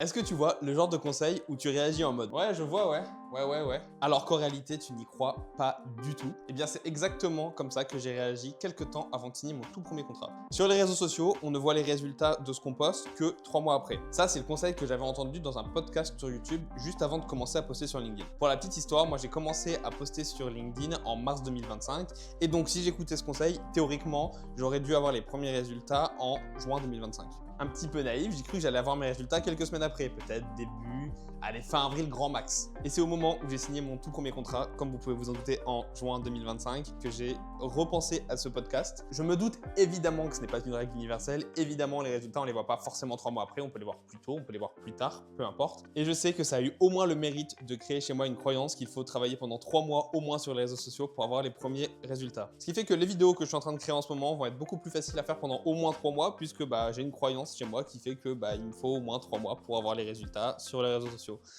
Est-ce que tu vois le genre de conseil où tu réagis en mode «Ouais, je vois, ouais. Ouais», alors qu'en réalité, tu n'y crois pas du tout? Eh bien, c'est exactement comme ça que j'ai réagi quelques temps avant de signer mon tout premier contrat. Sur les réseaux sociaux, on ne voit les résultats de ce qu'on poste que 3 mois après. Ça, c'est le conseil que j'avais entendu dans un podcast sur YouTube juste avant de commencer à poster sur LinkedIn. Pour la petite histoire, moi, j'ai commencé à poster sur LinkedIn en mars 2025 et donc si j'écoutais ce conseil, théoriquement, j'aurais dû avoir les premiers résultats en juin 2025. Un petit peu naïf, j'ai cru que j'allais avoir mes résultats quelques semaines après, peut-être début, allez, fin avril grand max. Et c'est au moment où j'ai signé mon tout premier contrat, comme vous pouvez vous en douter, en juin 2025, que j'ai repensé à ce podcast. Je me doute évidemment que ce n'est pas une règle universelle, évidemment les résultats on les voit pas forcément 3 mois après, on peut les voir plus tôt, on peut les voir plus tard, peu importe. Et je sais que ça a eu au moins le mérite de créer chez moi une croyance qu'il faut travailler pendant 3 mois au moins sur les réseaux sociaux pour avoir les premiers résultats. Ce qui fait que les vidéos que je suis en train de créer en ce moment vont être beaucoup plus faciles à faire pendant au moins 3 mois puisque j'ai une croyance chez moi qui fait que il me faut au moins 3 mois pour avoir les résultats sur les réseaux sociaux.